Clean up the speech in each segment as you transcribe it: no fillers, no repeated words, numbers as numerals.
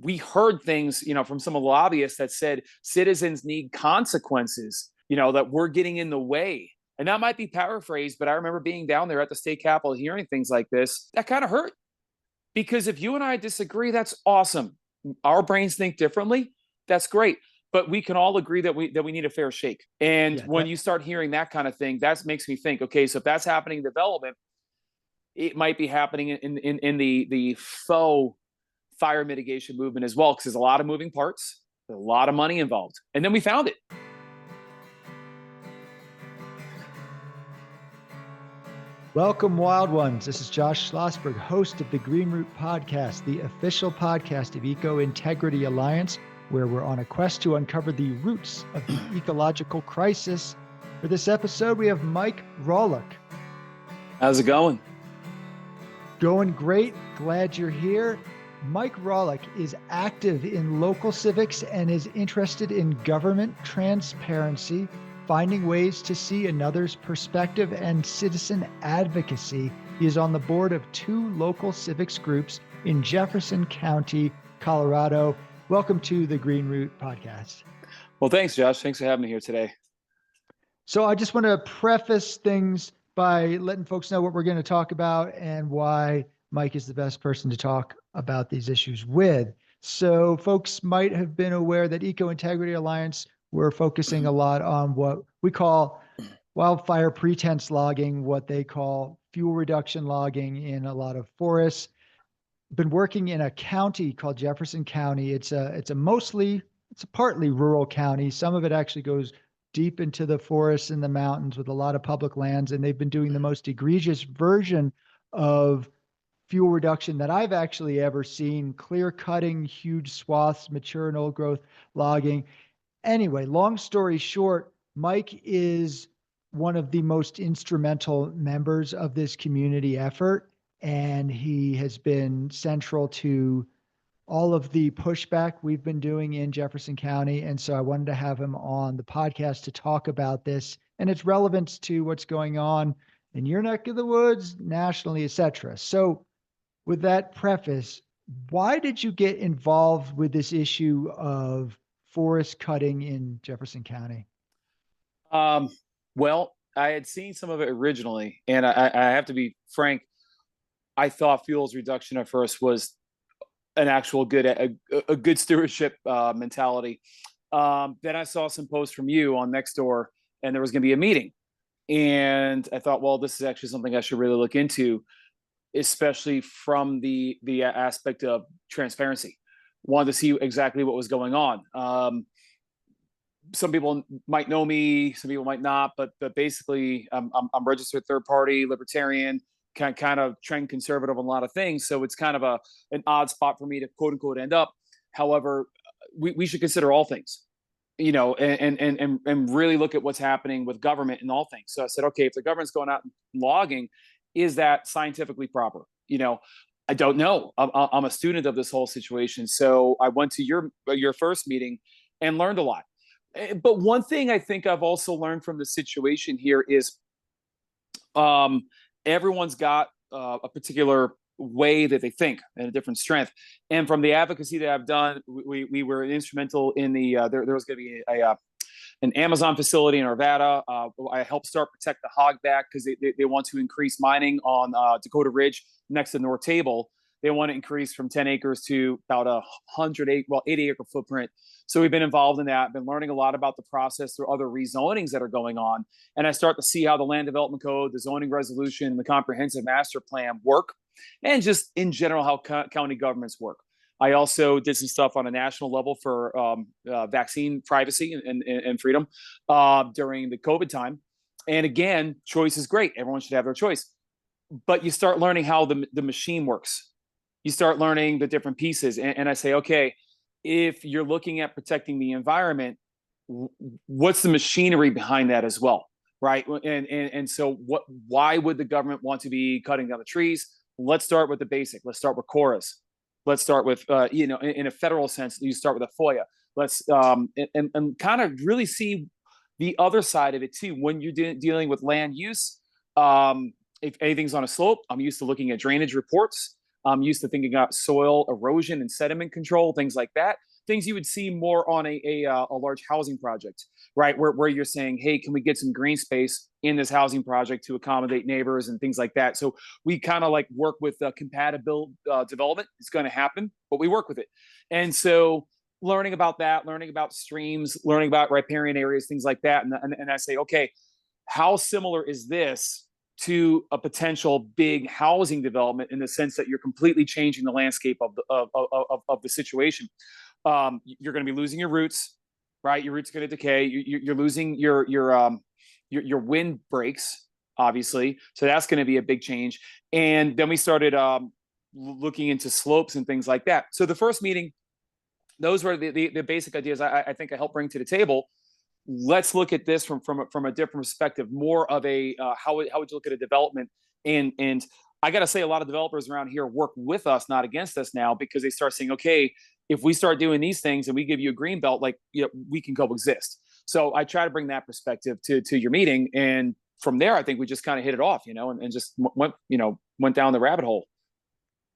we heard things, from some of the lobbyists that said citizens need consequences, that we're getting in the way. And that might be paraphrased, but I remember being down there at the state capitol hearing things like this. That kind of hurt, because if you and I disagree, that's awesome. Our brains think differently. That's great. But we can all agree that we need a fair shake. And when you start hearing that kind of thing, that makes me think, okay, so if that's happening in development, it might be happening in the faux fire mitigation movement as well, because there's a lot of moving parts, there's a lot of money involved. And then we found it. Welcome, Wild Ones. This is Josh Schlossberg, host of the Green Root Podcast, the official podcast of Eco Integrity Alliance, where we're on a quest to uncover the roots of the ecological crisis. For this episode, we have Mike Rawluk. How's it going? Going great. Glad you're here. Mike Rawluk is active in local civics and is interested in government transparency, finding ways to see another's perspective, and citizen advocacy. He is on the board of 2 local civics groups in Jefferson County, Colorado. Welcome to the Green Root Podcast. Well, thanks, Josh. Thanks for having me here today. So I just want to preface things by letting folks know what we're going to talk about and why Mike is the best person to talk about these issues with. So folks might have been aware that Eco Integrity Alliance, we're focusing a lot on what we call wildfire pretense logging, what they call fuel reduction logging in a lot of forests. Been working in a county called Jefferson County. It's a partly rural county. Some of it actually goes deep into the forests and the mountains with a lot of public lands. And they've been doing the most egregious version of fuel reduction that I've actually ever seen, clear cutting huge swaths, mature and old growth logging. Anyway, long story short, Mike is one of the most instrumental members of this community effort, and he has been central to all of the pushback we've been doing in Jefferson County. And so I wanted to have him on the podcast to talk about this and its relevance to what's going on in your neck of the woods, nationally, et cetera. So with that preface, why did you get involved with this issue of forest cutting in Jefferson County? Well, I had seen some of it originally, and I have to be frank, I thought fuels reduction at first was an actual a good stewardship mentality. Then I saw some posts from you on Nextdoor, and there was going to be a meeting. And I thought, well, this is actually something I should really look into, especially from the aspect of transparency. Wanted to see exactly what was going on. Some people might know me, some people might not, but basically I'm registered third party libertarian, kind of trend conservative on a lot of things. So it's kind of an odd spot for me to quote unquote end up. However, we should consider all things, and really look at what's happening with government and all things. So I said, okay, if the government's going out and logging, is that scientifically proper? I don't know. I'm a student of this whole situation. So I went to your first meeting and learned a lot. But one thing I think I've also learned from the situation here is everyone's got a particular way that they think and a different strength. And from the advocacy that I've done, we were instrumental in there was going to be an Amazon facility in Arvada. I helped start Protect the Hogback because they want to increase mining on Dakota Ridge next to North Table. They want to increase from 10 acres to about 80 acre footprint. So we've been involved in that, been learning a lot about the process through other rezonings that are going on. And I start to see how the land development code, the zoning resolution, and the comprehensive master plan work, and just in general, how county governments work. I also did some stuff on a national level for vaccine privacy and freedom during the COVID time. And again, choice is great. Everyone should have their choice. But you start learning how the machine works. You start learning the different pieces. And I say, okay, if you're looking at protecting the environment, what's the machinery behind that as well, right? And so why would the government want to be cutting down the trees? Let's start with the basic. Let's start with CORAs. Let's start with, in a federal sense, you start with a FOIA. Let's and kind of really see the other side of it too. When you're dealing with land use, if anything's on a slope, I'm used to looking at drainage reports. I'm used to thinking about soil erosion and sediment control, things like that. Things you would see more on a large housing project, right? Where you're saying, hey, can we get some green space in this housing project to accommodate neighbors and things like that? So we kind of like work with compatible development. It's going to happen, but we work with it. And so learning about that, learning about streams, learning about riparian areas, things like that. And I say, okay, how similar is this to a potential big housing development in the sense that you're completely changing the landscape of the situation? You're going to be losing your roots, right? Your roots are going to decay. You're losing your wind breaks, obviously. So that's going to be a big change. And then we started looking into slopes and things like that. So the first meeting, those were the basic ideas I think I helped bring to the table. Let's look at this from a different perspective, more of a how would you look at a development? And I got to say, a lot of developers around here work with us, not against us now, because they start saying, okay, if we start doing these things and we give you a green belt, like, you know, we can coexist. So I try to bring that perspective to your meeting, and from there, I think we just kind of hit it off, and just went down the rabbit hole.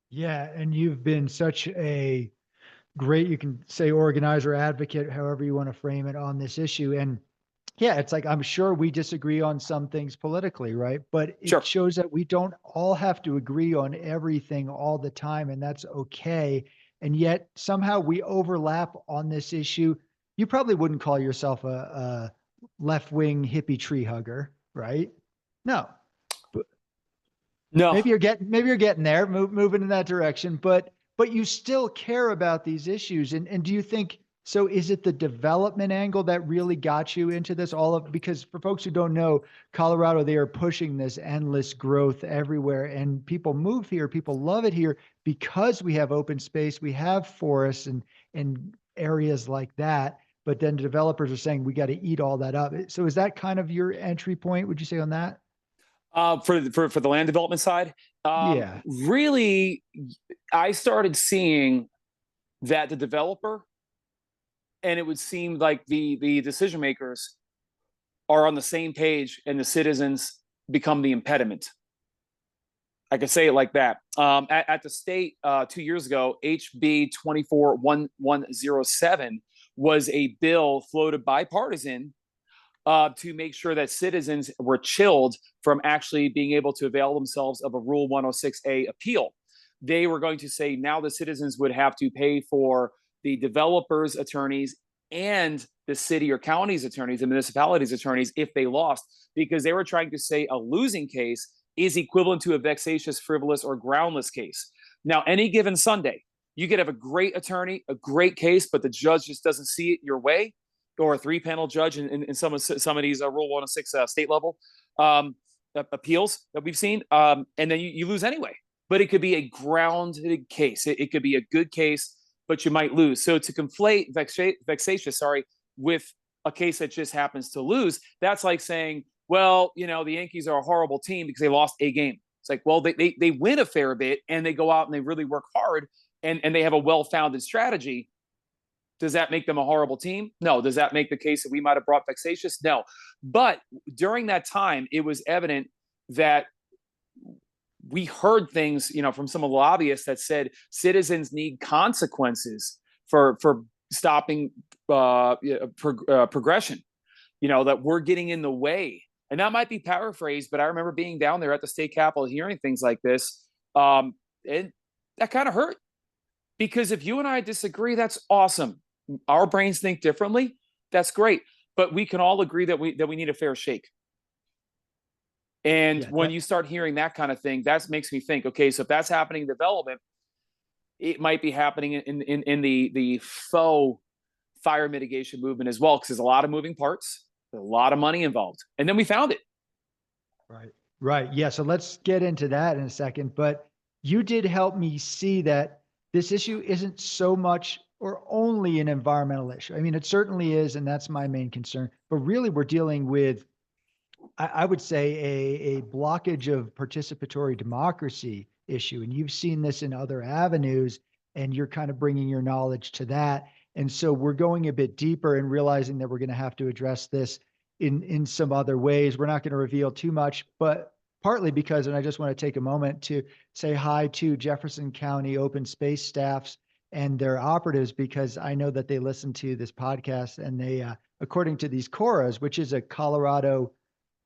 Yeah, and you've been such a great, you can say organizer, advocate, however you want to frame it on this issue. And yeah, it's like, I'm sure we disagree on some things politically, right? But it Sure. shows that we don't all have to agree on everything all the time, and that's okay. And yet somehow we overlap on this issue. You probably wouldn't call yourself a left-wing hippie tree hugger, right? No. No. Maybe you're getting there, moving in that direction, but you still care about these issues. And do you think so? Is it the development angle that really got you into this? Because for folks who don't know, Colorado, they are pushing this endless growth everywhere, and people move here, people love it here because we have open space, we have forests and areas like that. But then the developers are saying we got to eat all that up. So is that kind of your entry point? Would you say on that? For the land development side, Yeah. really, I started seeing that the developer, and it would seem like the decision makers are on the same page, and the citizens become the impediment. I could say it like that. At the state 2 years ago, HB 241107 was a bill floated bipartisan to make sure that citizens were chilled from actually being able to avail themselves of a Rule 106A appeal. They were going to say now the citizens would have to pay for the developers' attorneys and the city or county's attorneys, the municipalities' attorneys, if they lost, because they were trying to say a losing case is equivalent to a vexatious, frivolous, or groundless case. Now, any given Sunday, you could have a great attorney, a great case, but the judge just doesn't see it your way, or a three-panel judge in some of these Rule 106 state level appeals that we've seen, and then you lose anyway. But it could be a grounded case. It could be a good case, but you might lose. So to conflate vexatious, with a case that just happens to lose, that's like saying, well, the Yankees are a horrible team because they lost a game. It's like, well, they win a fair bit, and they go out and they really work hard, and they have a well-founded strategy. Does that make them a horrible team? No. Does that make the case that we might have brought vexatious? No. But during that time, it was evident that we heard things, from some of the lobbyists that said citizens need consequences for stopping progression, that we're getting in the way. And that might be paraphrased, but I remember being down there at the state capitol hearing things like this. And that kind of hurt, because if you and I disagree, that's awesome. Our brains think differently. That's great. But we can all agree that we need a fair shake. And Yeah, when you start hearing that kind of thing, that makes me think, okay, so if that's happening in development, it might be happening in the faux fire mitigation movement as well, because there's a lot of moving parts, there's a lot of money involved. And then we found it. Right. Right. Yeah. So let's get into that in a second. But you did help me see that this issue isn't so much or only an environmental issue. I mean, it certainly is, and that's my main concern. But really, we're dealing with, I would say, a blockage of participatory democracy issue. And you've seen this in other avenues, and you're kind of bringing your knowledge to that. And so we're going a bit deeper and realizing that we're going to have to address this in some other ways. We're not going to reveal too much, but partly because, and I just want to take a moment to say hi to Jefferson County Open Space staffs and their operatives, because I know that they listen to this podcast and they, according to these CORAs, which is a Colorado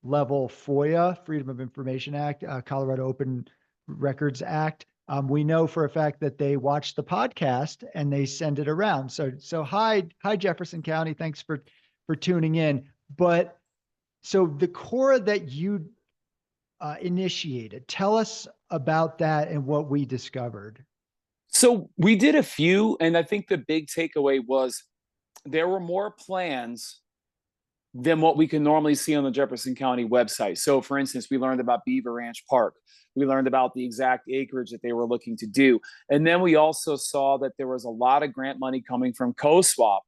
level FOIA, Freedom of Information Act, Colorado Open Records Act. We know for a fact that they watch the podcast and they send it around. So hi Jefferson County. Thanks for tuning in. But so the CORA that you initiated, tell us about that and what we discovered. So we did a few, and I think the big takeaway was there were more plans than what we can normally see on the Jefferson County website. So for instance, we learned about Beaver Ranch Park. We learned about the exact acreage that they were looking to do. And then we also saw that there was a lot of grant money coming from CoSwap.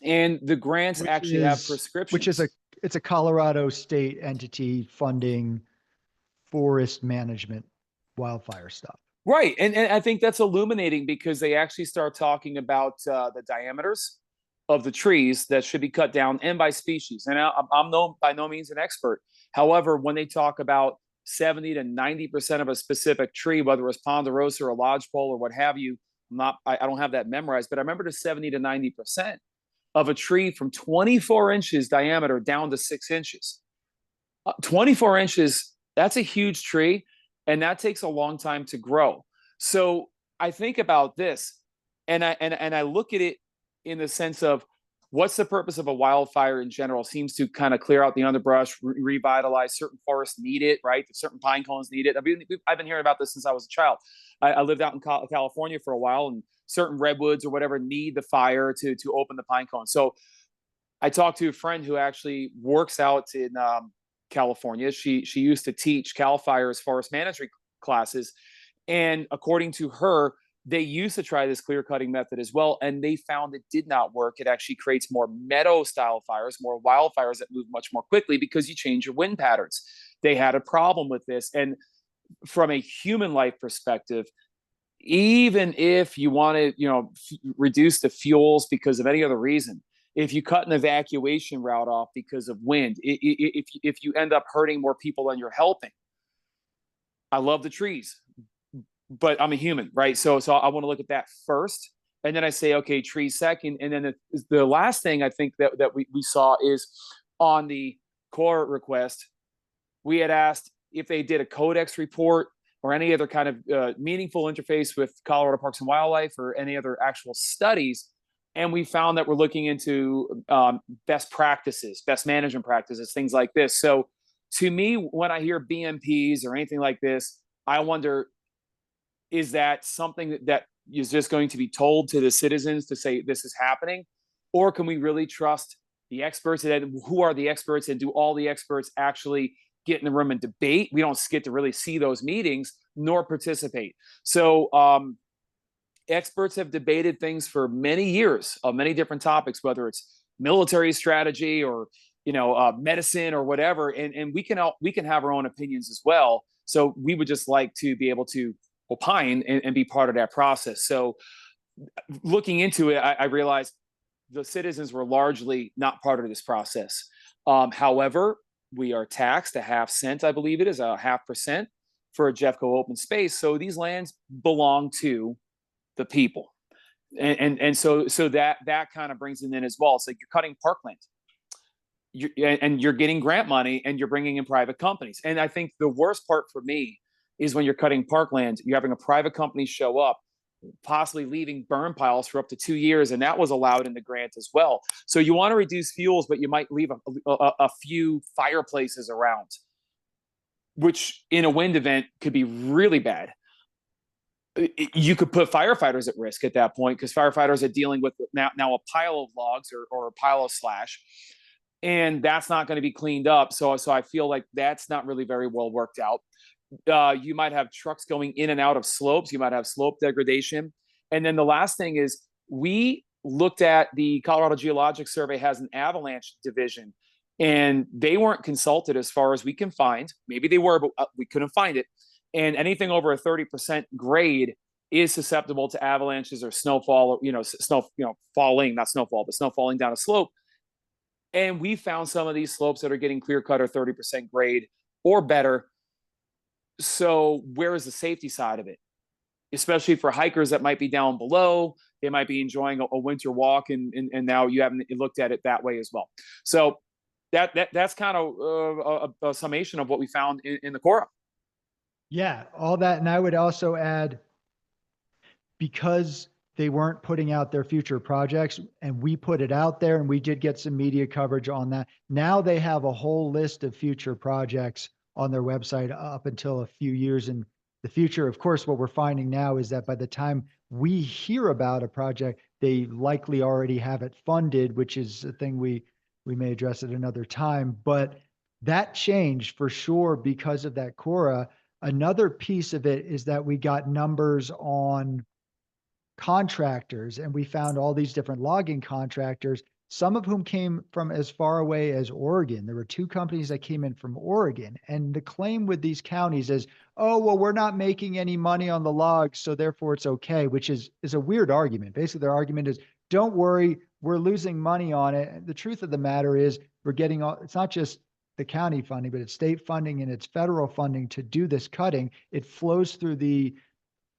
And the grants have prescriptions. Which is it's a Colorado state entity funding forest management wildfire stuff. Right. And I think that's illuminating because they actually start talking about the diameters of the trees that should be cut down and by species. And I'm by no means an expert. However, when they talk about 70 to 90% of a specific tree, whether it's ponderosa or lodgepole or what have you, I don't have that memorized, but I remember the 70 to 90% of a tree from 24 inches diameter down to 6 inches. 24 inches, that's a huge tree, and that takes a long time to grow. So I think about this, and I look at it in the sense of what's the purpose of a wildfire in general? Seems to kind of clear out the underbrush, revitalize. Certain forests need it, right? Certain pine cones need it. I've been hearing about this since I was a child. I lived out in California for a while, and certain redwoods or whatever need the fire to open the pine cone. So I talked to a friend who actually works out in California. She used to teach Cal Fire's forest management classes, and according to her, they used to try this clear cutting method as well, and they found it did not work. It actually creates more meadow style fires, more wildfires that move much more quickly because you change your wind patterns. They had a problem with this. And from a human life perspective, even if you want to, reduce the fuels because of any other reason, if you cut an evacuation route off because of wind, if you end up hurting more people than you're helping, I love the trees, but I'm a human, right? So I want to look at that first, and then I say, okay, trees second, and then the last thing I think that we saw is on the core request, we had asked if they did a codex report or any other kind of meaningful interface with Colorado Parks and Wildlife or any other actual studies, and we found that we're looking into best practices, best management practices, things like this. So to me, when I hear BMPs or anything like this, I wonder, is that something that is just going to be told to the citizens to say this is happening? Or can we really trust the experts? And who are the experts? And do all the experts actually get in the room and debate? We don't get to really see those meetings nor participate. So experts have debated things for many years of many different topics, whether it's military strategy or medicine or whatever. And we can have our own opinions as well. So we would just like to be able to opine and be part of that process. So looking into it, I realized the citizens were largely not part of this process. However, we are taxed a half cent, I believe it is a 0.5% for a Jeffco open space. So these lands belong to the people. And so that kind of brings it in as well. It's like you're cutting parkland. And you're getting grant money and you're bringing in private companies. And I think the worst part for me is when you're cutting parkland, you're having a private company show up, possibly leaving burn piles for up to 2 years. And that was allowed in the grant as well. So you want to reduce fuels, but you might leave a few fireplaces around, which in a wind event could be really bad. You could put firefighters at risk at that point because firefighters are dealing with now a pile of logs or a pile of slash. And that's not going to be cleaned up. So I feel like that's not really very well worked out. You might have trucks going in and out of slopes. You might have slope degradation. And then the last thing is we looked at the Colorado Geologic Survey has an avalanche division, and they weren't consulted as far as we can find. Maybe they were, but we couldn't find it. And anything over a 30% grade is susceptible to avalanches or snowfall, falling, not snowfall, but snow falling down a slope. And we found some of these slopes that are getting clear cut or 30% grade or better. So where is the safety side of it? Especially for hikers that might be down below, they might be enjoying a winter walk, and now you haven't looked at it that way as well. So that's kind of a summation of what we found in the Cora. Yeah, all that. And I would also add, because they weren't putting out their future projects and we put it out there and we did get some media coverage on that. Now they have a whole list of future projects on their website up until a few years in the future. Of course, what we're finding now is that by the time we hear about a project, they likely already have it funded, which is a thing we may address at another time. But that changed for sure because of that Cora. Another piece of it is that we got numbers on contractors, and we found all these different logging contractors, some of whom came from as far away as Oregon. There were two companies that came in from Oregon. And the claim with these counties is, oh, well, we're not making any money on the logs, so therefore it's okay, which is a weird argument. Basically, their argument is, don't worry, we're losing money on it. And the truth of the matter is we're getting all, it's not just the county funding, but it's state funding and it's federal funding to do this cutting. It flows through the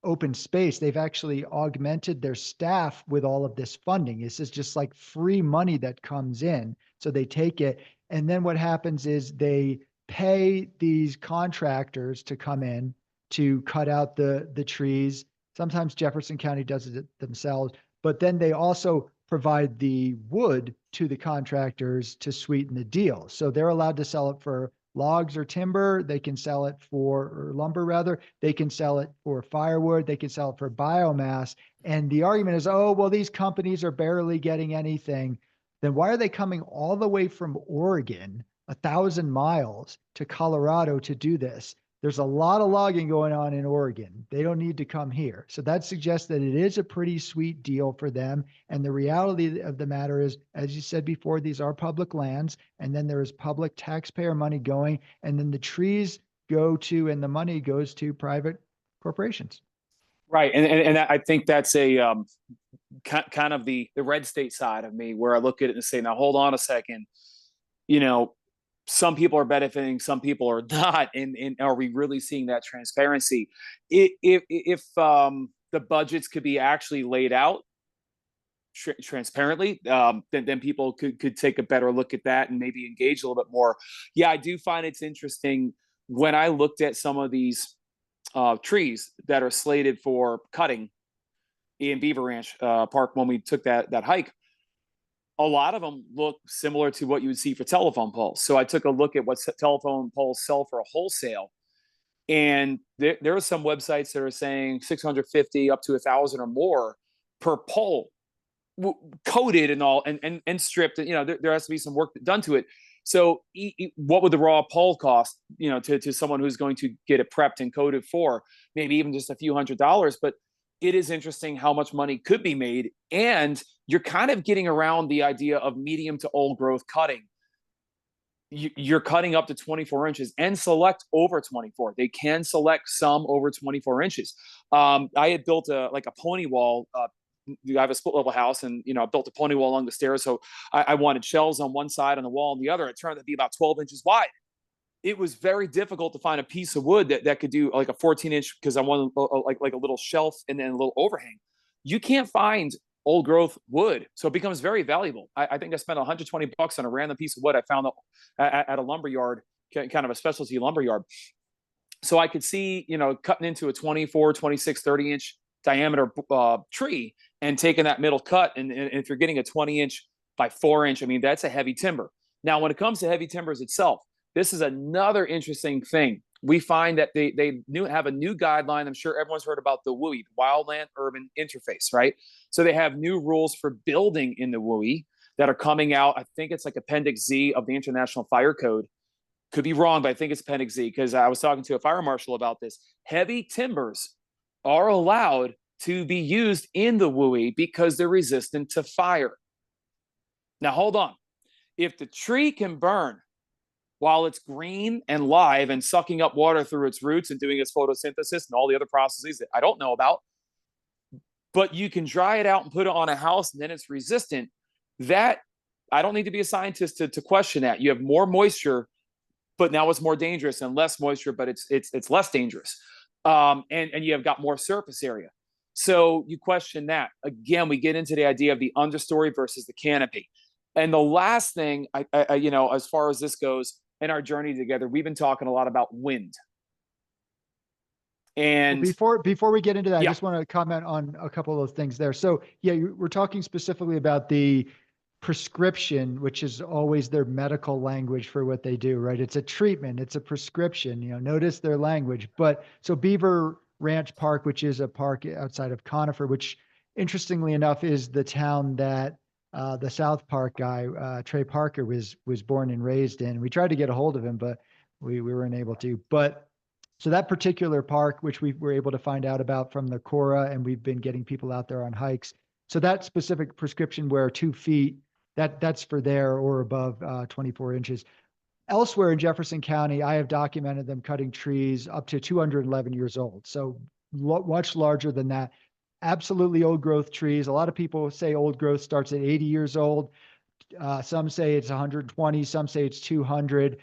open space. They've actually augmented their staff with all of this funding. This is just like free money that comes in. So they take it. And then what happens is they pay these contractors to come in to cut out the trees. Sometimes Jefferson County does it themselves, but then they also provide the wood to the contractors to sweeten the deal. So they're allowed to sell it for logs or timber. They can sell it for, or lumber rather. They can sell it for firewood. They can sell it for biomass. And the argument is, oh, well, these companies are barely getting anything. Then why are they coming all the way from Oregon, 1,000 miles, to Colorado to do this? There's a lot of logging going on in Oregon. They don't need to come here. So that suggests that it is a pretty sweet deal for them. And the reality of the matter is, as you said before, these are public lands, and then there is public taxpayer money going, and then the trees go to, and the money goes to private corporations. Right, and I think that's a kind of the red state side of me, where I look at it and say, now hold on a second, you know, some people are benefiting, some people are not, and are we really seeing that transparency? If the budgets could be actually laid out transparently, then people could take a better look at that and maybe engage a little bit more. Yeah, I do find it's interesting when I looked at some of these trees that are slated for cutting in Beaver Ranch Park when we took that hike. A lot of them look similar to what you would see for telephone poles. So I took a look at what telephone poles sell for a wholesale, and there are some websites that are saying 650 up to 1,000 or more per pole, coated and all, and stripped. You know, there has to be some work done to it. So what would the raw pole cost, you know, to someone who's going to get it prepped and coated for maybe even just a few $100s? But it is interesting how much money could be made. And you're kind of getting around the idea of medium to old growth cutting. You're cutting up to 24 inches and select over 24. They can select some over 24 inches. I had built a pony wall. I have a split level house, and I built a pony wall along the stairs. So I wanted shelves on one side, on the wall on the other. It turned out to be about 12 inches wide. It was very difficult to find a piece of wood that could do like a 14-inch, because I wanted like a little shelf and then a little overhang. You can't find old growth wood, so it becomes very valuable. I think I spent $120 on a random piece of wood I found at a lumber yard, kind of a specialty lumber yard. So I could see, cutting into a 24, 26, 30-inch diameter tree and taking that middle cut. And if you're getting a 20-inch by 4-inch, I mean, that's a heavy timber. Now, when it comes to heavy timbers itself, this is another interesting thing. We find that they have a new guideline. I'm sure everyone's heard about the WUI, Wildland Urban Interface, right? So they have new rules for building in the WUI that are coming out. I think it's like Appendix Z of the International Fire Code. Could be wrong, but I think it's Appendix Z, because I was talking to a fire marshal about this. Heavy timbers are allowed to be used in the WUI because they're resistant to fire. Now, hold on. If the tree can burn while it's green and live and sucking up water through its roots and doing its photosynthesis and all the other processes that I don't know about, but you can dry it out and put it on a house and then it's resistant, that I don't need to be a scientist to question that. You have more moisture but now it's more dangerous and less moisture, but it's less dangerous. And you have got more surface area. So you question that. Again, we get into the idea of the understory versus the canopy. And the last thing, as far as this goes in our journey together, we've been talking a lot about wind. And before we get into that, yeah. I just want to comment on a couple of things there. So yeah, we're talking specifically about the prescription, which is always their medical language for what they do, right? It's a treatment, it's a prescription, notice their language. But so Beaver Ranch Park, which is a park outside of Conifer, which interestingly enough is the town that the South Park guy, Trey Parker, was born and raised in. We tried to get a hold of him, but we weren't able to. But so that particular park, which we were able to find out about from the Cora, and we've been getting people out there on hikes. So that specific prescription where 2 feet, that's for there or above 24 inches. Elsewhere in Jefferson County, I have documented them cutting trees up to 211 years old. So much larger than that. Absolutely old growth trees. A lot of people say old growth starts at 80 years old. Some say it's 120, some say it's 200.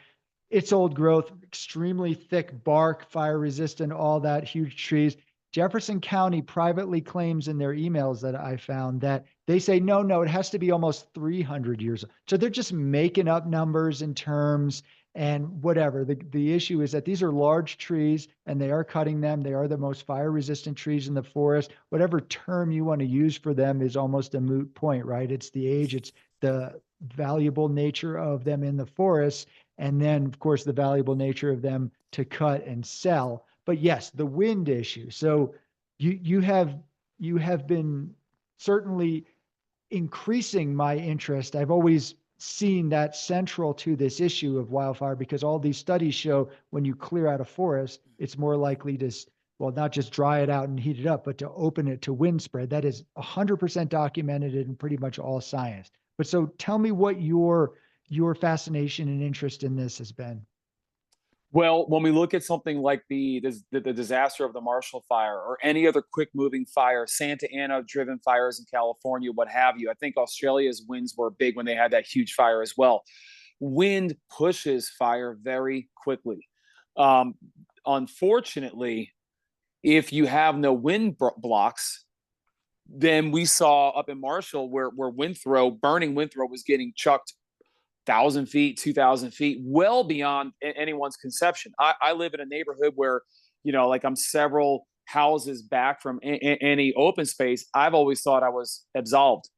It's old growth, extremely thick bark, fire resistant, all that, huge trees. Jefferson County privately claims in their emails that I found that they say, no, it has to be almost 300 years. So they're just making up numbers and terms and whatever. The issue is that these are large trees and they are cutting them. They are the most fire resistant trees in the forest. Whatever term you want to use for them is almost a moot point, right? It's the age, it's the valuable nature of them in the forest. And then, of course, the valuable nature of them to cut and sell. But yes, the wind issue. So you have been certainly increasing my interest. I've always seen that central to this issue of wildfire because all these studies show when you clear out a forest, it's more likely to, well, not just dry it out and heat it up, but to open it to wind spread. That is 100% documented in pretty much all science. But so tell me what your fascination and interest in this has been. Well, when we look at something like the disaster of the Marshall Fire or any other quick moving fire, Santa Ana driven fires in California, what have you, I think Australia's winds were big when they had that huge fire as well. Wind pushes fire very quickly. Unfortunately, if you have no wind blocks, then we saw up in Marshall where burning wind throw was getting chucked 1,000 feet, 2,000 feet, well beyond anyone's conception. I live in a neighborhood where, like I'm several houses back from any open space. I've always thought I was absolved,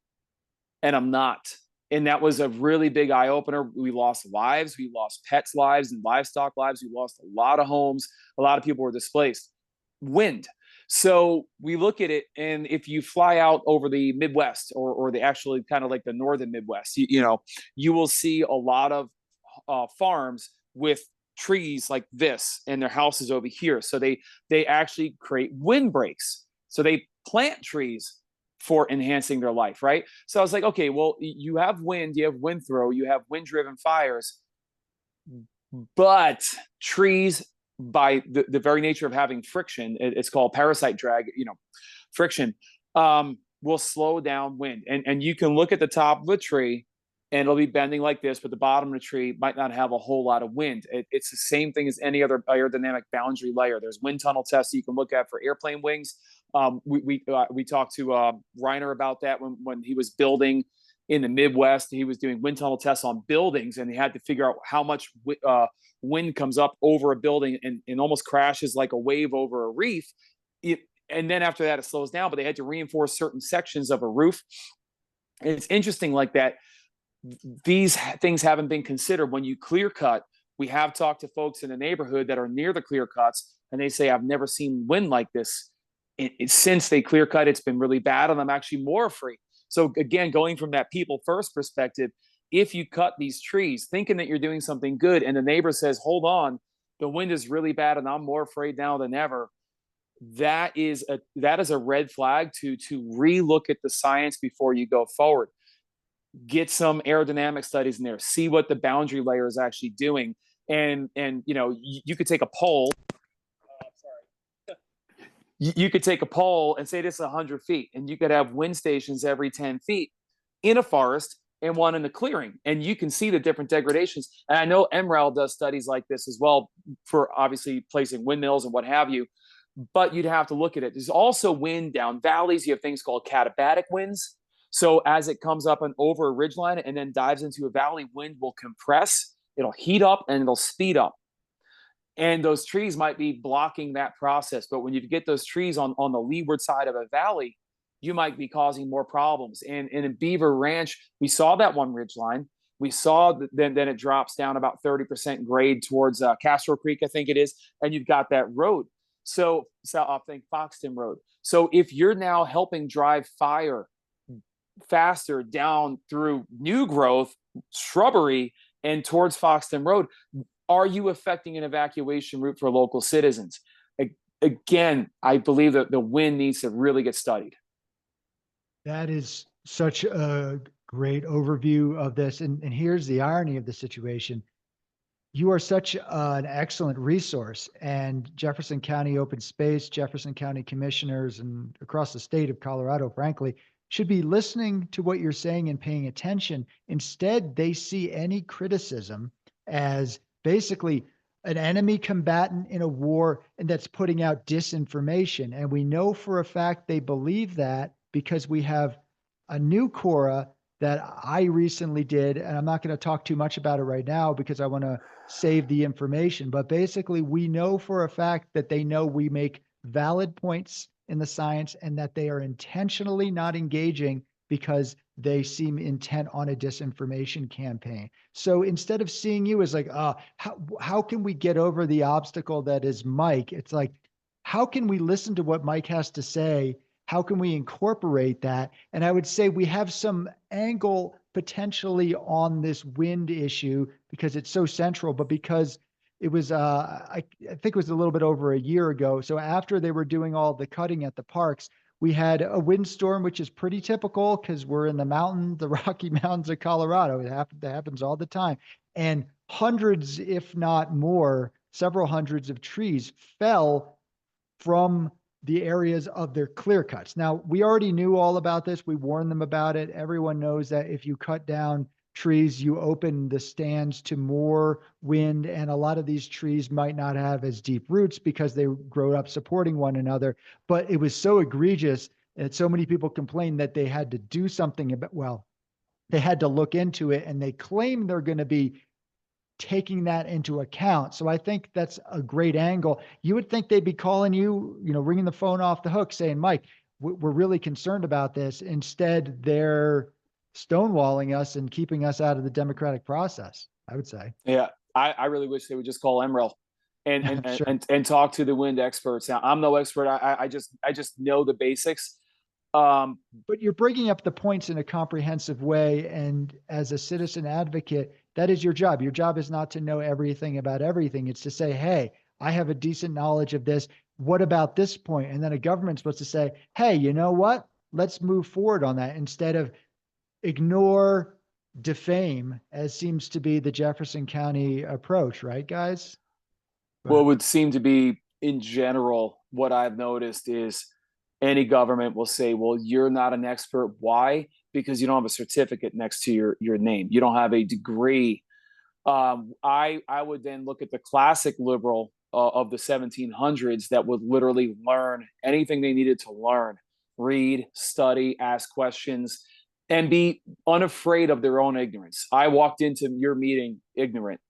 and I'm not. And that was a really big eye opener. We lost lives, we lost pets' lives and livestock lives. We lost a lot of homes. A lot of people were displaced. Wind. So we look at it, and if you fly out over the Midwest or the actually kind of like the northern Midwest, you will see a lot of farms with trees like this and their houses over here. So they actually create windbreaks. So they plant trees for enhancing their life, right? So I was like, okay, well, you have wind, you have wind throw, you have wind-driven fires, but trees, by the very nature of having friction, it's called parasite drag, friction, will slow down wind. And you can look at the top of a tree and it'll be bending like this, but the bottom of the tree might not have a whole lot of wind. It's the same thing as any other aerodynamic boundary layer. There's wind tunnel tests you can look at for airplane wings. We talked to Reiner about that when he was building in the Midwest. He was doing wind tunnel tests on buildings, and he had to figure out how much wind comes up over a building and almost crashes like a wave over a reef. And then after that, it slows down, but they had to reinforce certain sections of a roof. And it's interesting like that. These things haven't been considered when you clear cut. We have talked to folks in the neighborhood that are near the clear cuts, and they say, I've never seen wind like this. Since they clear cut, it's been really bad, and I'm actually more afraid. So again, going from that people first perspective, if you cut these trees thinking that you're doing something good and the neighbor says, hold on, the wind is really bad and I'm more afraid now than ever, that is a red flag to relook at the science before you go forward. Get some aerodynamic studies in there, see what the boundary layer is actually doing. And you could take a poll. You could take a poll and say this is 100 feet, and you could have wind stations every 10 feet in a forest, and one in the clearing. And you can see the different degradations. And I know MREL does studies like this as well for obviously placing windmills and what have you, but you'd have to look at it. There's also wind down valleys. You have things called katabatic winds. So as it comes up and over a ridgeline and then dives into a valley, wind will compress, it'll heat up and it'll speed up. And those trees might be blocking that process. But when you get those trees on the leeward side of a valley, you might be causing more problems. And in Beaver Ranch, we saw that one ridgeline. We saw that then it drops down about 30% grade towards Castro Creek, I think it is. And you've got that road. So I think Foxton Road. So if you're now helping drive fire faster down through new growth, shrubbery, and towards Foxton Road, are you affecting an evacuation route for local citizens? Again, I believe that the wind needs to really get studied. That is such a great overview of this. And here's the irony of the situation. You are such an excellent resource, and Jefferson County Open Space, Jefferson County commissioners, and across the state of Colorado, frankly, should be listening to what you're saying and paying attention. Instead, they see any criticism as basically an enemy combatant in a war and that's putting out disinformation. And we know for a fact they believe that because we have a new Cora that I recently did, and I'm not going to talk too much about it right now because I want to save the information. But basically, we know for a fact that they know we make valid points in the science and that they are intentionally not engaging because they seem intent on a disinformation campaign. So instead of seeing you as like, how can we get over the obstacle that is Mike? It's like, how can we listen to what Mike has to say? How can we incorporate that? And I would say we have some angle potentially on this wind issue because it's so central, but because it was, I think it was a little bit over a year ago. So after they were doing all the cutting at the parks, we had a windstorm, which is pretty typical because we're in the Rocky Mountains of Colorado. That happens all the time. And hundreds, if not more, several hundreds of trees fell from the areas of their clear cuts. Now, we already knew all about this. We warned them about it. Everyone knows that if you cut down trees, you open the stands to more wind, and a lot of these trees might not have as deep roots because they grow up supporting one another. But it was so egregious and so many people complained that they had to do something about, well, they had to look into it, and they claim they're going to be taking that into account. So I think that's a great angle. You would think they'd be calling you, ringing the phone off the hook saying, Mike, we're really concerned about this. Instead, they're stonewalling us and keeping us out of the democratic process, I would say. Yeah, I really wish they would just call MREL and Sure. and talk to the wind experts. Now, I'm no expert. I just know the basics. But you're bringing up the points in a comprehensive way. And as a citizen advocate, that is your job. Your job is not to know everything about everything. It's to say, hey, I have a decent knowledge of this. What about this point? And then a government's supposed to say, hey, you know what? Let's move forward on that instead of ignore, defame, as seems to be the Jefferson County approach, right, guys? What would seem to be, in general, what I've noticed is any government will say, well, you're not an expert. Why? Because you don't have a certificate next to your name. You don't have a degree. I would then look at the classic liberal of the 1700s that would literally learn anything they needed to learn, read, study, ask questions, and be unafraid of their own ignorance. I walked into your meeting ignorant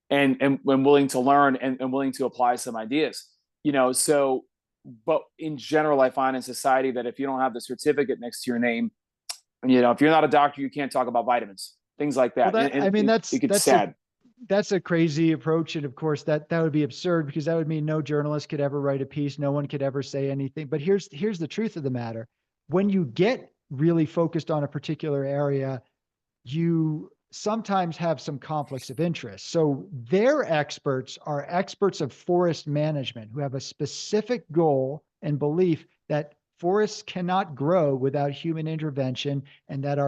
and willing to learn and willing to apply some ideas, so, but in general, I find in society that if you don't have the certificate next to your name, if you're not a doctor, you can't talk about vitamins, things like that. Well, It gets sad. That's a crazy approach. And of course that would be absurd because that would mean no journalist could ever write a piece. No one could ever say anything. But here's the truth of the matter. When you get really focused on a particular area, you sometimes have some conflicts of interest. So their experts are experts of forest management who have a specific goal and belief that forests cannot grow without human intervention and that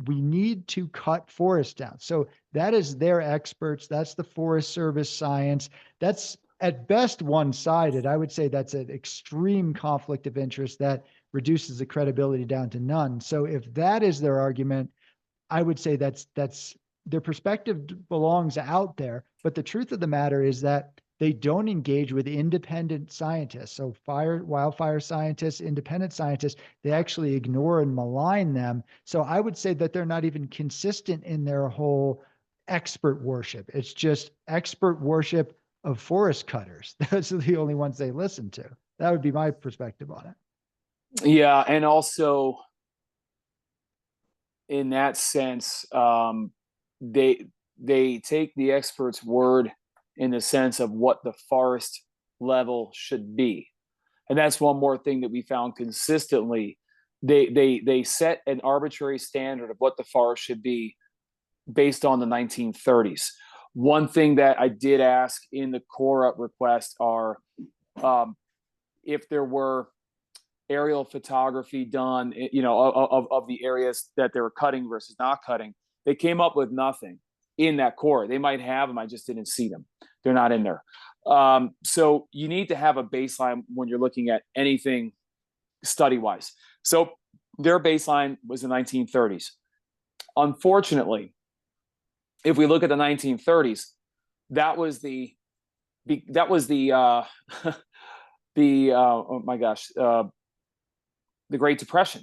we need to cut forests down. So that is their experts. That's the Forest Service science. That's at best one-sided. I would say that's an extreme conflict of interest that reduces the credibility down to none. So if that is their argument, I would say that's their perspective belongs out there. But the truth of the matter is that they don't engage with independent scientists. So wildfire scientists, independent scientists, they actually ignore and malign them. So I would say that they're not even consistent in their whole expert worship. It's just expert worship of forest cutters. Those are the only ones they listen to. That would be my perspective on it. Yeah, and also in that sense, they take the expert's word in the sense of what the forest level should be, and that's one more thing that we found consistently. They set an arbitrary standard of what the forest should be based on the 1930s. One thing that I did ask in the core request are if there were aerial photography done, of the areas that they were cutting versus not cutting. They came up with nothing in that core. They might have them, I just didn't see them. They're not in there. So you need to have a baseline when you're looking at anything study-wise. So their baseline was the 1930s. Unfortunately, if we look at the 1930s, that was the oh my gosh, the Great Depression.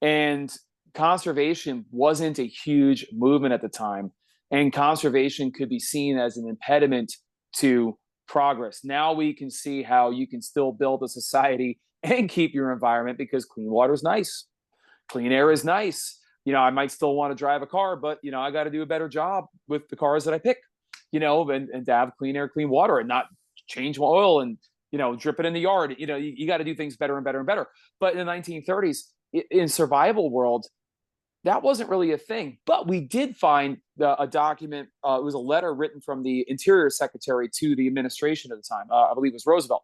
And conservation wasn't a huge movement at the time. And conservation could be seen as an impediment to progress. Now we can see how you can still build a society and keep your environment, because clean water is nice. Clean air is nice. I might still want to drive a car, but, I got to do a better job with the cars that I pick, and to have clean air, clean water, and not change oil and, drip it in the yard. You got to do things better and better and better. But in the 1930s, in survival world, that wasn't really a thing. But we did find a document. It was a letter written from the Interior Secretary to the administration at the time. I believe it was Roosevelt,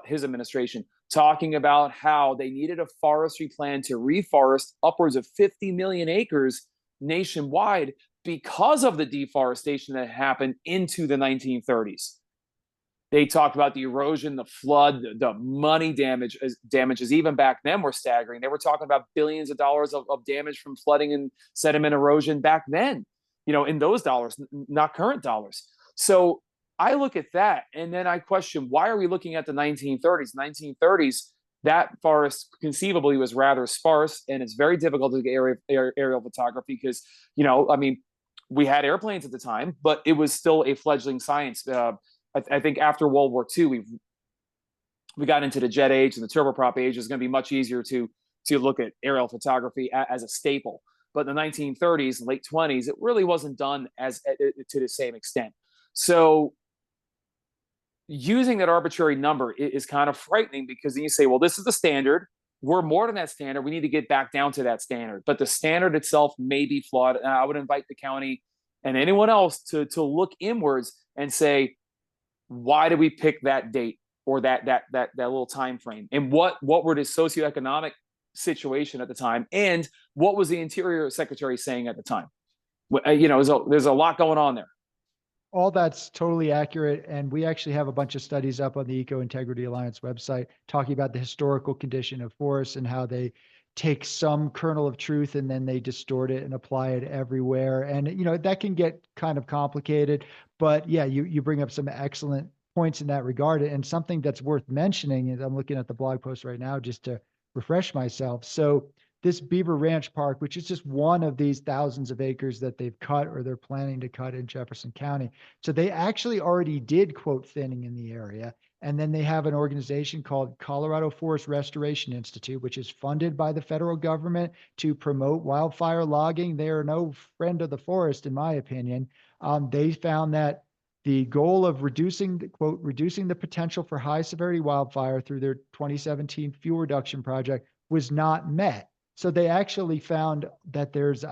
his administration, talking about how they needed a forestry plan to reforest upwards of 50 million acres nationwide because of the deforestation that happened into the 1930s. They talked about the erosion, the flood, the money damages even back then were staggering. They were talking about billions of dollars of damage from flooding and sediment erosion back then, in those dollars, not current dollars. So I look at that, and then I question, why are we looking at the 1930s? 1930s, that forest conceivably was rather sparse, and it's very difficult to get aerial photography because, we had airplanes at the time, but it was still a fledgling science. I think after World War II, we got into the jet age and the turboprop age. It's going to be much easier to look at aerial photography as a staple. But in the 1930s, late 20s, it really wasn't done to the same extent. So using that arbitrary number is kind of frightening, because then you say, well, this is the standard. We're more than that standard. We need to get back down to that standard. But the standard itself may be flawed. And I would invite the county and anyone else to look inwards and say, why did we pick that date or that little time frame? And what were the socioeconomic situation at the time? And what was the Interior Secretary saying at the time? There's a lot going on there. All that's totally accurate. And we actually have a bunch of studies up on the Eco Integrity Alliance website talking about the historical condition of forests and how they take some kernel of truth and then they distort it and apply it everywhere. And, that can get kind of complicated. But yeah, you bring up some excellent points in that regard. And something that's worth mentioning, and I'm looking at the blog post right now just to refresh myself. So this Beaver Ranch Park, which is just one of these thousands of acres that they've cut or they're planning to cut in Jefferson County. So they actually already did quote thinning in the area. And then they have an organization called Colorado Forest Restoration Institute, which is funded by the federal government to promote wildfire logging. They are no friend of the forest, in my opinion. They found that the goal of reducing the potential for high severity wildfire through their 2017 fuel reduction project was not met. So they actually found that there's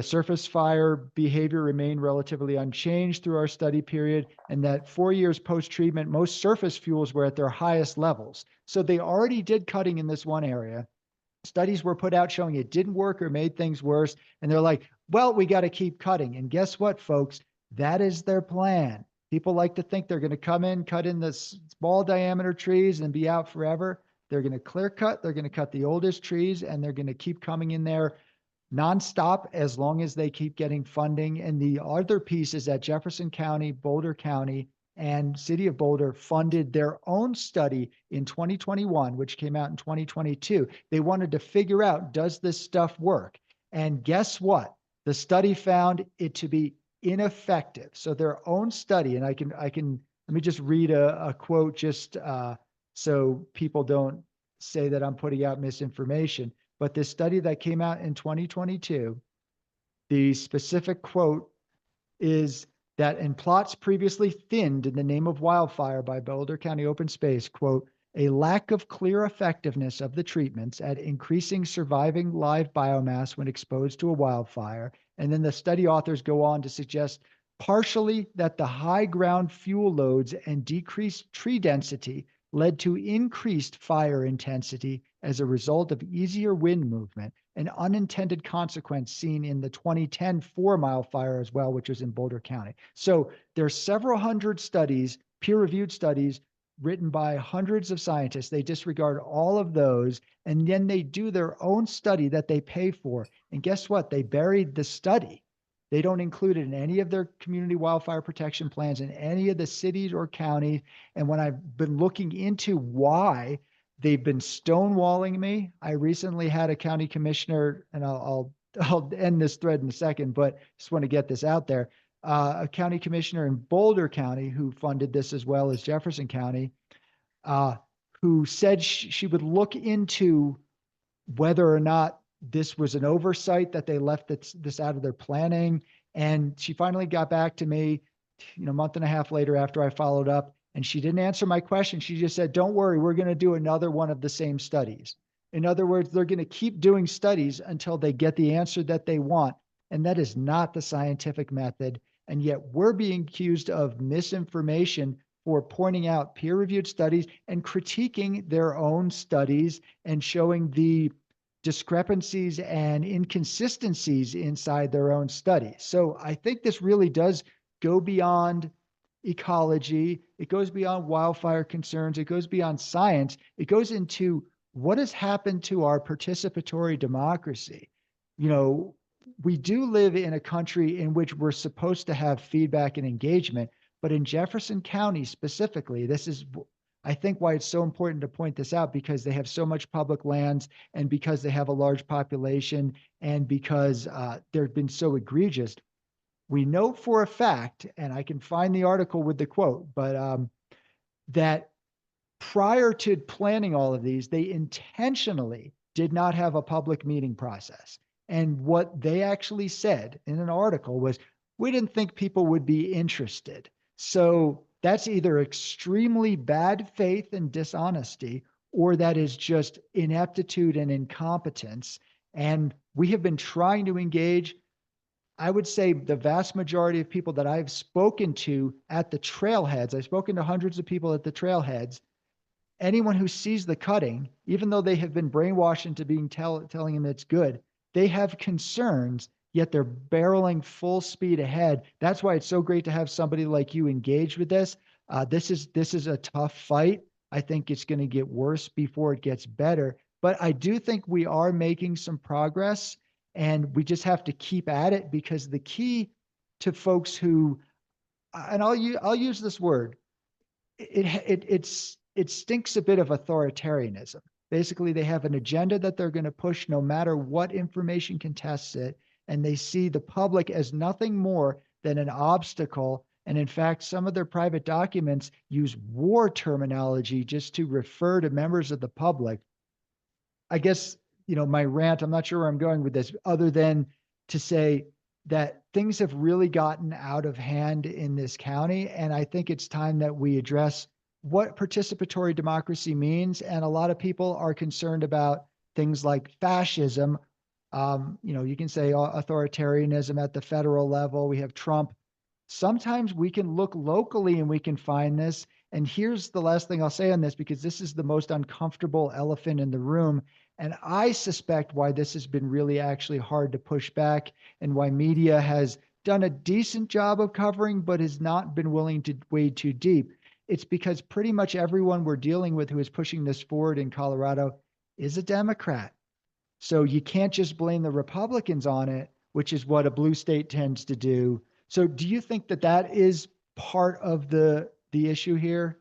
surface fire behavior remained relatively unchanged through our study period, and that 4 years post-treatment, most surface fuels were at their highest levels. So they already did cutting in this one area. Studies were put out showing it didn't work or made things worse. And they're like, well, we got to keep cutting. And guess what, folks? That is their plan. People like to think they're going to come in, cut in the small diameter trees and be out forever. They're going to clear cut. They're going to cut the oldest trees, and they're going to keep coming in there nonstop as long as they keep getting funding. And the other piece is that Jefferson County, Boulder County, and City of Boulder funded their own study in 2021, which came out in 2022. They wanted to figure out, does this stuff work? And guess what? The study found it to be ineffective. So their own study, and I can let me just read a quote just so people don't say that I'm putting out misinformation. But this study that came out in 2022, the specific quote is that in plots previously thinned in the name of wildfire by Boulder County Open Space, quote, a lack of clear effectiveness of the treatments at increasing surviving live biomass when exposed to a wildfire. And then the study authors go on to suggest partially that the high ground fuel loads and decreased tree density led to increased fire intensity as a result of easier wind movement, an unintended consequence seen in the 2010 4 Mile fire as well, which was in Boulder County. So there's several hundred studies, peer-reviewed studies, written by hundreds of scientists. They disregard all of those, and then they do their own study that they pay for. And guess what? They buried the study. They don't include it in any of their community wildfire protection plans in any of the cities or counties. And when I've been looking into why they've been stonewalling me, I recently had a county commissioner, and I'll end this thread in a second, but just want to get this out there. A county commissioner in Boulder County who funded this as well as Jefferson County, who said she would look into whether or not this was an oversight that they left this out of their planning. And she finally got back to me, a month and a half later after I followed up, and she didn't answer my question. She just said, don't worry, we're going to do another one of the same studies. In other words, they're going to keep doing studies until they get the answer that they want. And that is not the scientific method. And yet we're being accused of misinformation for pointing out peer-reviewed studies and critiquing their own studies and showing the discrepancies and inconsistencies inside their own studies. So I think this really does go beyond ecology. It goes beyond wildfire concerns. It goes beyond science. It goes into what has happened to our participatory democracy. We do live in a country in which we're supposed to have feedback and engagement, but in Jefferson County specifically, this is, I think, why it's so important to point this out, because they have so much public lands and because they have a large population and because they've been so egregious. We know for a fact, and I can find the article with the quote, but that prior to planning all of these, they intentionally did not have a public meeting process. And what they actually said in an article was, we didn't think people would be interested. So that's either extremely bad faith and dishonesty, or that is just ineptitude and incompetence. And we have been trying to engage, I would say, the vast majority of people that I've spoken to at the trailheads. I've spoken to hundreds of people at the trailheads. Anyone who sees the cutting, even though they have been brainwashed into telling them it's good, they have concerns, yet they're barreling full speed ahead. That's why it's so great to have somebody like you engage with this. This is a tough fight. I think it's going to get worse before it gets better. But I do think we are making some progress, and we just have to keep at it, because the key to folks who, and I'll use this word, it stinks a bit of authoritarianism. Basically, they have an agenda that they're going to push no matter what information contests it, and they see the public as nothing more than an obstacle. And in fact, some of their private documents use war terminology just to refer to members of the public. I guess, my rant, I'm not sure where I'm going with this, other than to say that things have really gotten out of hand in this county. And I think it's time that we address what participatory democracy means. And a lot of people are concerned about things like fascism. You can say authoritarianism at the federal level. We have Trump. Sometimes we can look locally and we can find this. And here's the last thing I'll say on this, because this is the most uncomfortable elephant in the room. And I suspect why this has been really actually hard to push back, and why media has done a decent job of covering, but has not been willing to wade too deep. It's because pretty much everyone we're dealing with who is pushing this forward in Colorado is a Democrat. So you can't just blame the Republicans on it, which is what a blue state tends to do. So do you think that that is part of the issue here?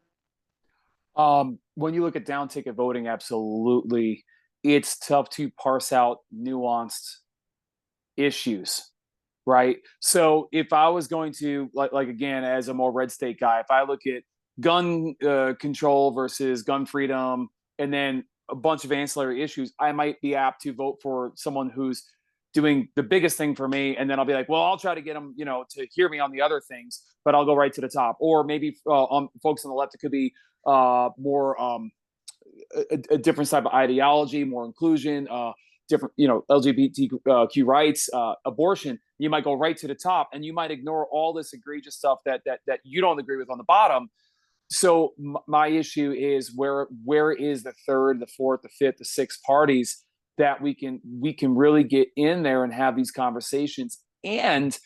When you look at down ticket voting, absolutely, it's tough to parse out nuanced issues, right? So if I was going to like again, as a more red state guy, if I look at gun control versus gun freedom, and then a bunch of ancillary issues, I might be apt to vote for someone who's doing the biggest thing for me, and then I'll be like, well, I'll try to get them, to hear me on the other things, but I'll go right to the top. Or maybe on folks on the left, it could be more a different type of ideology, more inclusion, different, LGBTQ rights, abortion. You might go right to the top, and you might ignore all this egregious stuff that you don't agree with on the bottom. So my issue is where is the third, the fourth, the fifth, the sixth parties that we can really get in there and have these conversations. And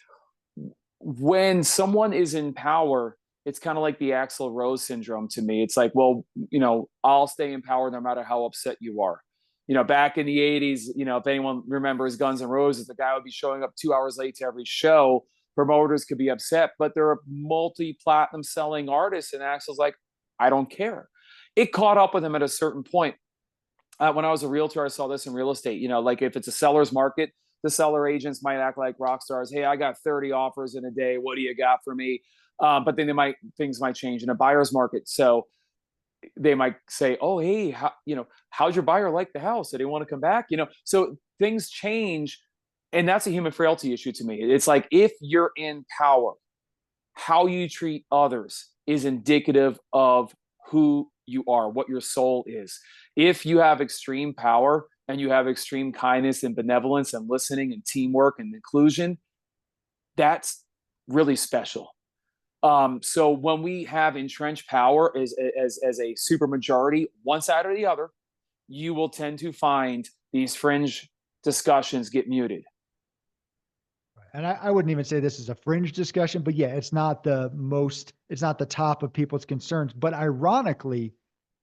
when someone is in power, it's kind of like the Axl Rose syndrome to me. It's like, well, I'll stay in power no matter how upset you are. Back in the 80s, if anyone remembers Guns N' Roses, the guy would be showing up 2 hours late to every show. Promoters could be upset, but they're a multi-platinum selling artist. And Axl's like, I don't care. It caught up with him at a certain point. When I was a realtor, I saw this in real estate. Like if it's a seller's market, the seller agents might act like rock stars. Hey, I got 30 offers in a day. What do you got for me? But then things might change in a buyer's market. So they might say, oh, hey, how's your buyer like the house? Do they want to come back? So things change. And that's a human frailty issue to me. It's like, if you're in power, how you treat others is indicative of who you are, what your soul is. If you have extreme power and you have extreme kindness and benevolence and listening and teamwork and inclusion, that's really special. So when we have entrenched power as a supermajority, one side or the other, you will tend to find these fringe discussions get muted. And I wouldn't even say this is a fringe discussion, but yeah, it's not the top of people's concerns. But ironically,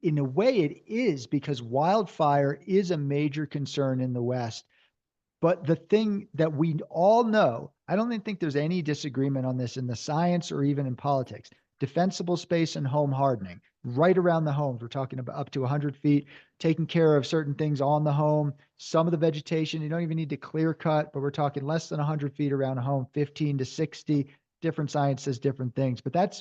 in a way it is, because wildfire is a major concern in the West. But the thing that we all know, I don't even think there's any disagreement on this in the science or even in politics. Defensible space and home hardening, right around the homes. We're talking about up to 100 feet, taking care of certain things on the home. Some of the vegetation, you don't even need to clear cut, but we're talking less than 100 feet around a home, 15 to 60. Different science says different things, but that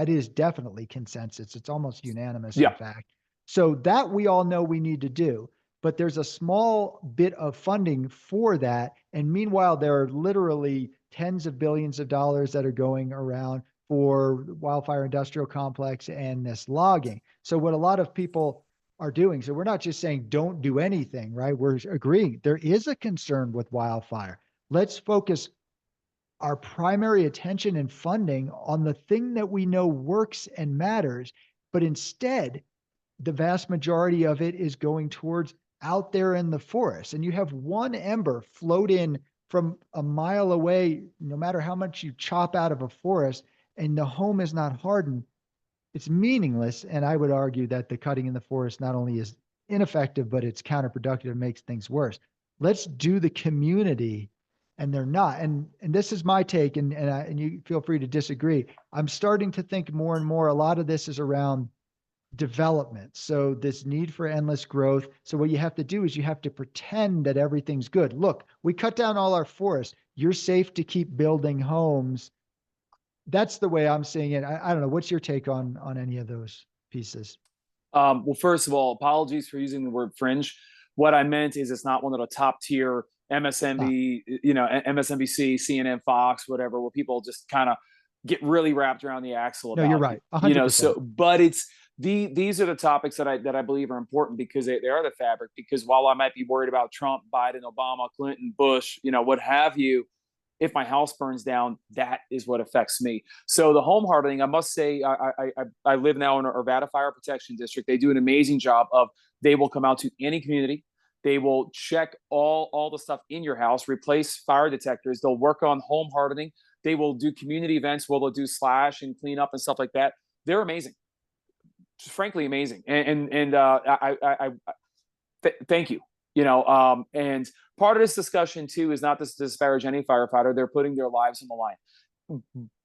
is definitely consensus. It's almost unanimous, Yeah. in fact. So that we all know we need to do. But there's a small bit of funding for that. And meanwhile, there are literally tens of billions of dollars that are going around for wildfire industrial complex and this logging. So what a lot of people are doing, so we're not just saying don't do anything, right? We're agreeing there is a concern with wildfire. Let's focus our primary attention and funding on the thing that we know works and matters. But instead, the vast majority of it is going towards out there in the forest. And you have one ember float in from a mile away, no matter how much you chop out of a forest, and the home is not hardened, it's meaningless. And I would argue that the cutting in the forest not only is ineffective, but it's counterproductive and makes things worse. Let's do the community. And they're not. And this is my take, and you feel free to disagree. I'm starting to think more and more, a lot of this is around development. So this need for endless growth. So what you have to do is you have to pretend that everything's good. Look, we cut down all our forests. You're safe to keep building homes. That's the way I'm seeing it. I don't know. What's your take on any of those pieces? Well, first of all, apologies for using the word fringe. What I meant is it's not one of the top tier MSNBC, CNN, Fox, whatever, where people just kind of get really wrapped around the axle about. No, you're right. 100%. So, but it's these are the topics that I believe are important because they are the fabric. Because while I might be worried about Trump, Biden, Obama, Clinton, Bush, what have you, if my house burns down, that is what affects me. So the home hardening, I must say, I live now in a Arvada Fire Protection District. They do an amazing job of, they will come out to any community. They will check all the stuff in your house, replace fire detectors. They'll work on home hardening. They will do community events where they'll do slash and clean up and stuff like that. They're amazing, just frankly amazing. And thank you. And part of this discussion too is not to disparage any firefighter. They're putting their lives on the line.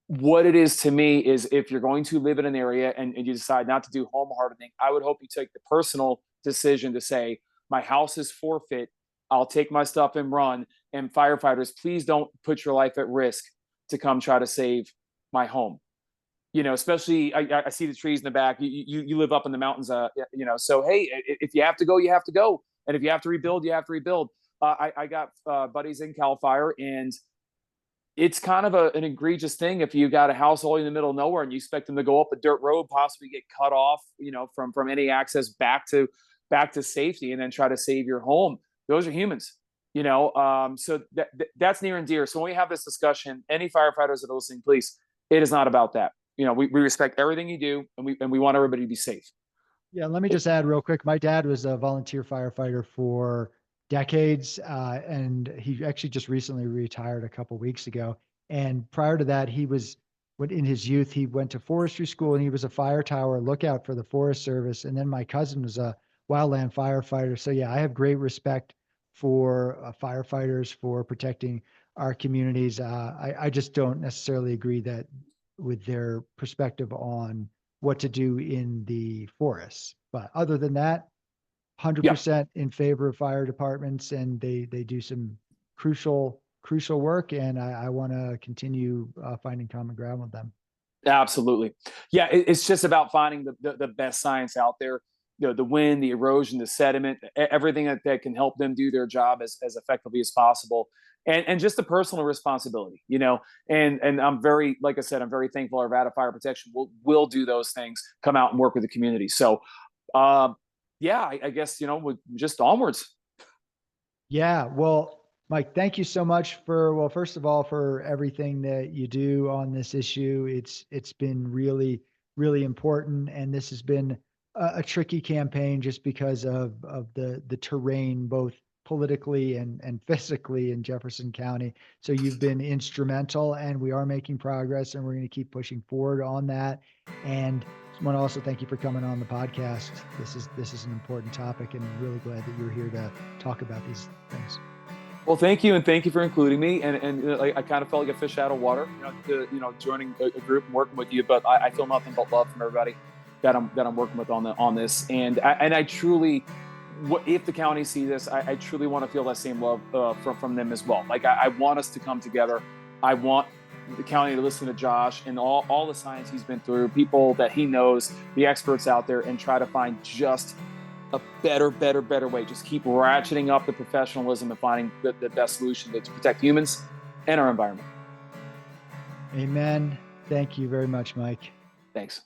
What it is to me is, if you're going to live in an area and you decide not to do home hardening, I would hope you take the personal decision to say, my house is forfeit, I'll take my stuff and run. And firefighters, please don't put your life at risk to come try to save my home. Especially I see the trees in the back. You live up in the mountains, so hey, if you have to go, you have to go. And if you have to rebuild, you have to rebuild. I got buddies in Cal Fire, and it's kind of an egregious thing if you got a house all in the middle of nowhere and you expect them to go up a dirt road, possibly get cut off, from any access back to safety, and then try to save your home. Those are humans, so that's near and dear. So when we have this discussion, any firefighters that are listening, please, it is not about that. We respect everything you do, and we want everybody to be safe. Yeah, let me just add real quick. My dad was a volunteer firefighter for decades, and he actually just recently retired a couple weeks ago. And prior to that, in his youth, he went to forestry school, and he was a fire tower lookout for the Forest Service. And then my cousin was a wildland firefighter. So yeah, I have great respect for firefighters, for protecting our communities. I just don't necessarily agree that with their perspective on what to do in the forests. But other than that, 100% in favor of fire departments, and they do some crucial work, and I want to continue finding common ground with them. Absolutely. Yeah, it's just about finding the best science out there. The wind, the erosion, the sediment, everything that can help them do their job as effectively as possible. And just the personal responsibility, and I'm very, like I said, I'm very thankful our Nevada Fire Protection will do those things, come out and work with the community. So, I guess, just onwards. Yeah. Well, Mike, thank you so much first of all, for everything that you do on this issue. It's been really, really important. And this has been a tricky campaign just because of the terrain, both politically and physically in Jefferson County. So you've been instrumental, and we are making progress, and we're going to keep pushing forward on that. And I want to also thank you for coming on the podcast. This is an important topic, and I'm really glad that you're here to talk about these things. Well, thank you, and thank you for including me. And I kind of felt like a fish out of water, joining a group and working with you. But I feel nothing but love from everybody that I'm working with on this. And I truly, if the county see this, I truly want to feel that same love from them as well. Like I want us to come together. I want the county to listen to Josh and all the science he's been through, people that he knows, the experts out there, and try to find just a better way. Just keep ratcheting up the professionalism and finding the best solution to protect humans and our environment. Amen. Thank you very much, Mike. Thanks.